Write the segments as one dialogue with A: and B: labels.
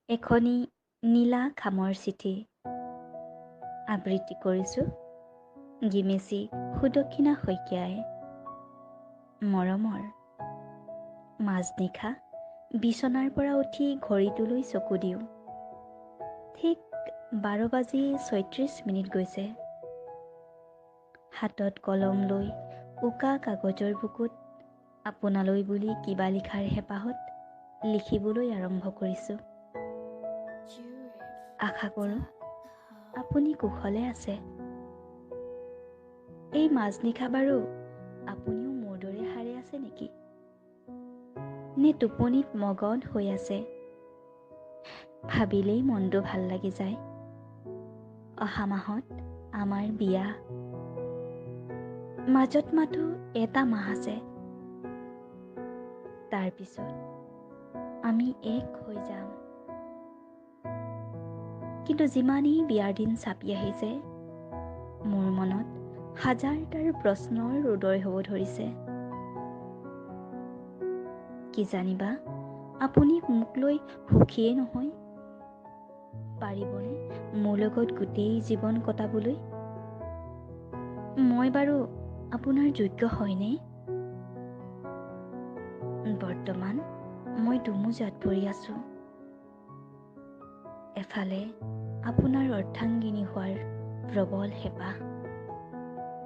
A: এখনি নীলা খামৰ চিঠি। আবৃত্তি কৰিছোঁ গিমেচি সুদক্ষিণা শইকীয়াই। মৰমৰ মাজনিশা বিচনাৰ পৰা উঠি ঘড়ীটোলৈ চকু দিওঁ। ঠিক 12:36 গৈছে। হাতত কলম লৈ উকা কাগজৰ বুকুত আপোনালৈ বুলি কিবা লিখাৰ হেঁপাহত লিখিবলৈ আৰম্ভ কৰিছোঁ। আশা কৰোঁ আপুনি কুশলে আছে। এই মাজনিশা বাৰু আপুনিও মোৰ দৰে সাৰে আছে নেকি? নে টোপনিত মগন হৈ আছে? ভাবিলেই মনটো ভাল লাগি যায়। অহা মাহত আমাৰ বিয়া। মাজত মাথো এটা মাহ আছে। তাৰপিছত আমি এক হৈ যাম। কিন্তু যিমানেই বিয়াৰ দিন চাপি আহিছে, মোৰ মনত হাজাৰটাৰ প্ৰশ্নৰ উদয় হ'ব ধৰিছে। কি জানিবা আপুনি মোক লৈ সুখীয়ে নহয়? পাৰিবনে মোৰ লগত গোটেই জীৱন কটাবলৈ? মই বাৰু আপোনাৰ যোগ্য হয়নে? বৰ্তমান মই দুমোজাত পৰি আছো। এফালে আপোনাৰ অৰ্ধাংগিনী হোৱাৰ প্ৰবল হেঁপাহ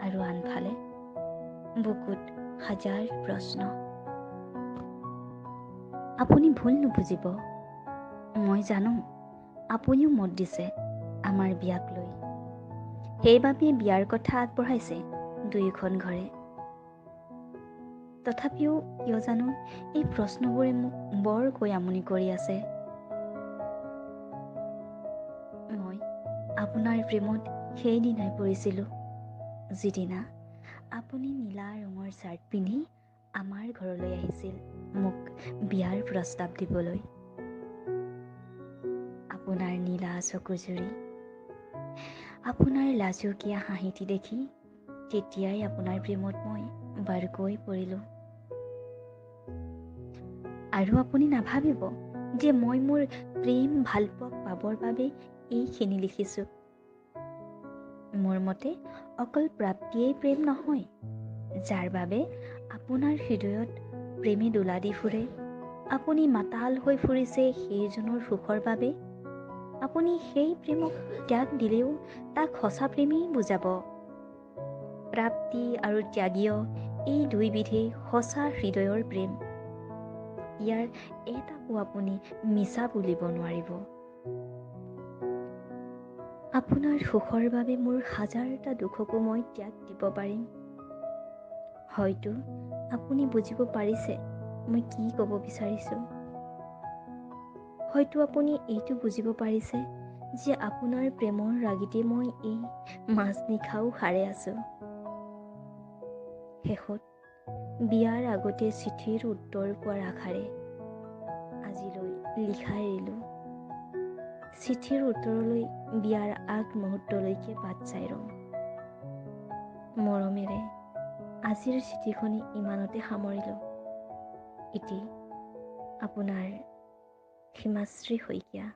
A: আৰু আনফালে বুকুত হাজাৰ প্ৰশ্ন। আপুনি ভুল নুবুজিব। মই জানো আপুনিও মত দিছে আমাৰ বিয়াক লৈ। সেইবাবে বিয়াৰ কথা আগবঢ়াইছে দুয়োখন ঘৰে। তথাপিও কিয় জানো এই প্ৰশ্নবোৰে মোক বৰকৈ আমনি কৰি আছে। মই আপোনাৰ প্ৰেমত সেইদিনাই পৰিছিলোঁ, যিদিনা আপুনি নীলা ৰঙৰ চাৰ্ট পিন্ধি আমাৰ ঘৰলৈ আহিছিল মোক বিয়াৰ প্ৰস্তাৱ দিবলৈ। আপোনাৰ নীলা চকুজুৰি, আপোনাৰ লাজুকীয়া হাঁহিটি দেখি তেতিয়াই আপোনাৰ প্ৰেমত মই বাৰুকৈ পৰিলোঁ। আৰু আপুনি নাভাবিব যে মই মোৰ প্ৰেম ভালপোৱাক পাবৰ বাবে এইখিনি লিখিছোঁ। মোৰ মতে অকল প্ৰাপ্তিয়েই প্ৰেম নহয়। যাৰ বাবে আপোনাৰ হৃদয়ত প্ৰেমে দোলা দি ফুৰে, আপুনি মাতাল হৈ ফুৰিছে সেইজনৰ সুখৰ বাবে, আপুনি সেই প্ৰেমক ত্যাগ দিলেও তাক সঁচা প্ৰেমেই বুজাব। প্ৰাপ্তি আৰু ত্যাগীয় এই দুইবিধেই সঁচা হৃদয়ৰ প্ৰেম। ইয়াৰ এটাকো আপুনি মিছা বুলিব নোৱাৰিব। আপোনাৰ সুখৰ বাবে মোৰ হাজাৰটা দুখকো মই ত্যাগ দিব পাৰিম। হয়তো আপুনি বুজিব পাৰিছে মই কি ক'ব বিচাৰিছোঁ। হয়তো আপুনি এইটো বুজিব পাৰিছে যে আপোনাৰ প্ৰেমৰ ৰাগিতে মই এই মাজনিশাও সাৰে আছোঁ। শেষত বিয়াৰ আগতে চিঠিৰ উত্তৰ পোৱাৰ আশাৰে আজিলৈ লিখা এৰিলোঁ। চিঠিৰ উত্তৰলৈ বিয়াৰ আগমুহূৰ্তলৈকে বাট চাই ৰ'ম। মৰমেৰে আজিৰ চিঠিখনি ইমানতে সামৰিলোঁ। ইতি আপোনাৰ হিমাশ্ৰী শইকীয়া।